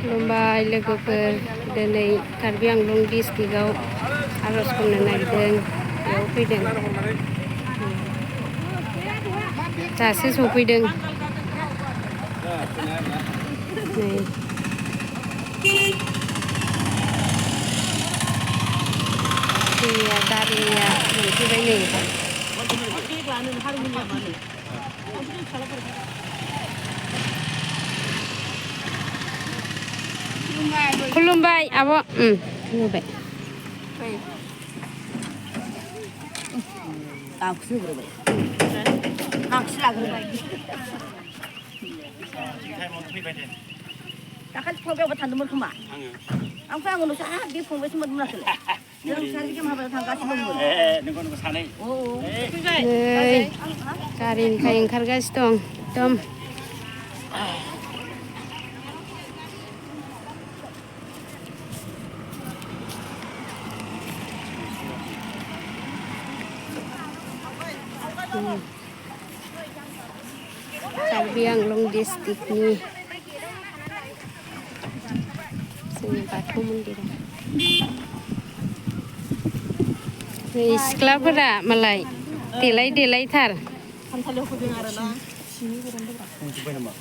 खुलुमबाय लोगोफोर दिनै कार्बि आंलं डिस्ट्रिक्टआव आर'ज खन्नो नागिरदों बेयाव फैदों दासो सफैदों नै जोंनिया गारिया मोनफैबाय नै खुलुमबाय आब' खुलुमबाय गांसो होग्रोबाय गांसो लाग्रोबाय दाखालि फंबायावबो थांदोंमोन खोमा ओमफ्राय आं उनावसो बे फंबायसो मोनदोंमोनाखैलाय जों सारिगिम हाबायाव थांगासिनो दंमोन नोंखौ सानै नै गारिनिफ्राय ओंखारगासिनो दं एकदम कार्बि आंलं डिस्ट्रिक्टनि जोंनि बाथौ मन्दिरा नै सिख्लाफोरा मालाय देलाय देलायथार खामसालियाव फैदों आरो ना बुंजोब्बाय नामा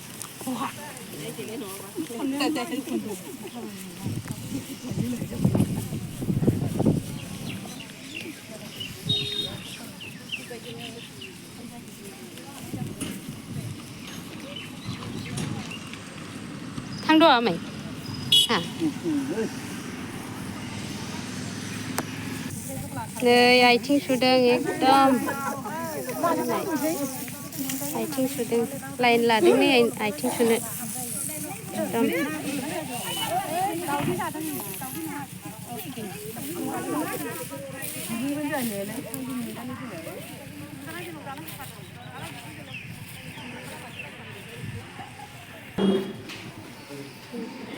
थांद' आमाय नै आथिं सुदों एकदम आथिं सुदों लाइन लादों नै आथिं सुनो एकदम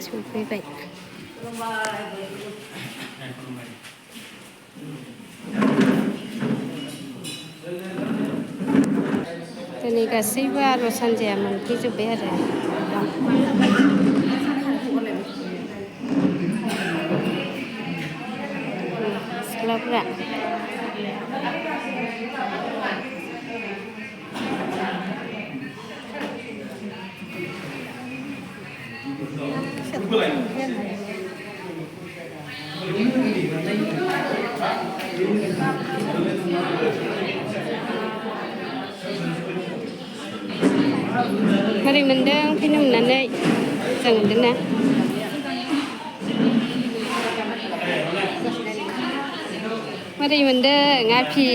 सफैबाय दिनै गासैबो आर'ज हान्जाया मोनफैजोब्बाय आरो सिख्लाफ्रा मारै मोनदों फैनो मोननानै मोजां मोनदोंना मारै मोनदों आफि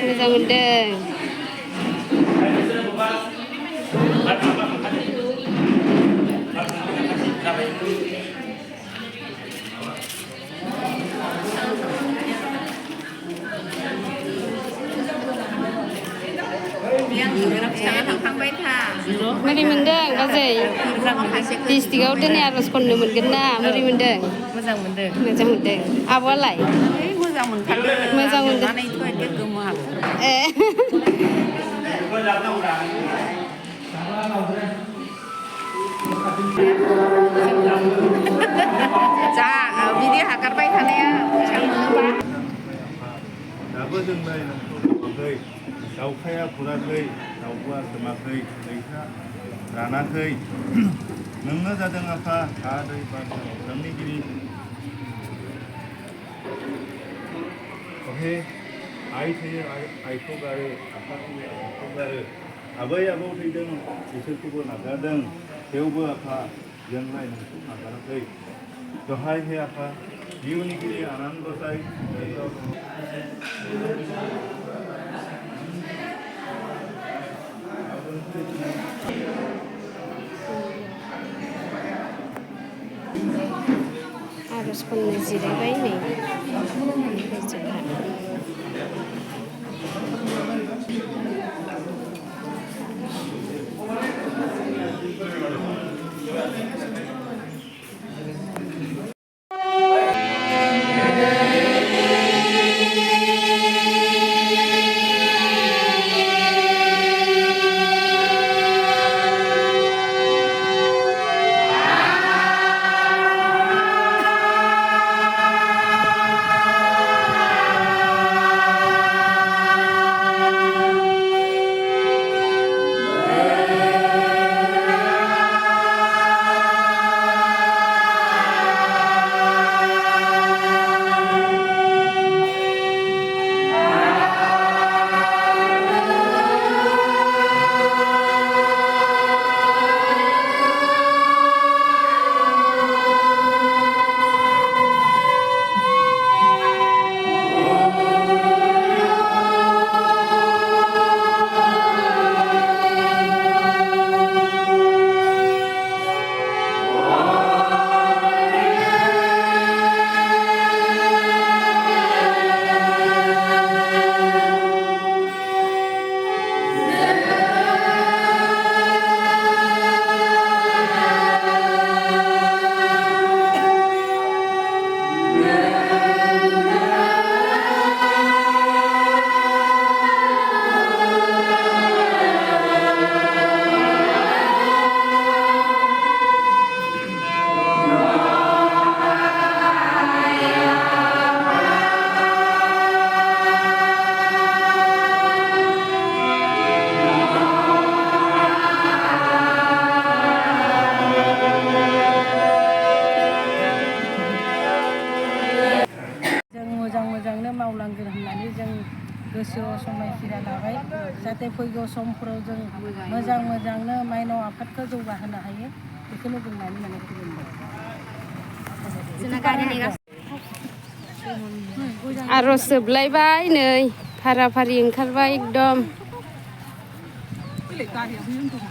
मोजां मोनदों मारै मोनदों बाजै डिस्ट्रिक्टआव दिनै आर'ज खन्नो मोनगोन ना मारै मोनदों मोजां मोनदों मोजां मोनदों आब'आलाय मोजां मोनथारदों मोजां मोनदों एखे गोमोहाबथारबाय ए जा बिदि हागारबाय थानाया मोजां मोनोबा दाबो जों नायनांगौ दाउखाया खुराखै दाउब'आ सोमाखै दैसा रानाखै नोंनो जादों आफा हा दै बार अख्रांनिगिरि अहे आइ थैयो आइखौ गारो आफा थैयो आफाखौ गारो आबै आबौ थैदों बिसोरखौबो नागारदों थेवबो आफा जोंलाय नोंखौ नागाराखै दहाय हे आफा जिउनिगिरि आनान गसाइ आर'ज खन्नो जिरायबाय नै मावलांगोन होननानै जों गोसोआव समायखिरा लाबाय जाहाथे फैगौ समफोराव जों मोजांनो माइनाव आफादखौ जौगाहोनो हायो बेखौनो बुंनानै माने खुलुमबाय आर'ज जोबलायबाय नै फारा फारि ओंखारबाय एकदम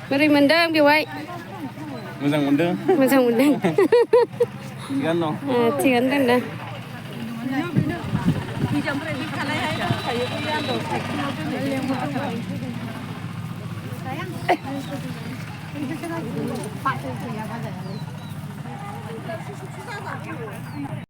बोरै मोनदों बेवहाय मोजां मोनदों मोजां मोनदों थिगानो दं थिगानो दं दा बिजामफ्राय बे खानायहाय थायो बै आंखौ साइकेलाव दोनो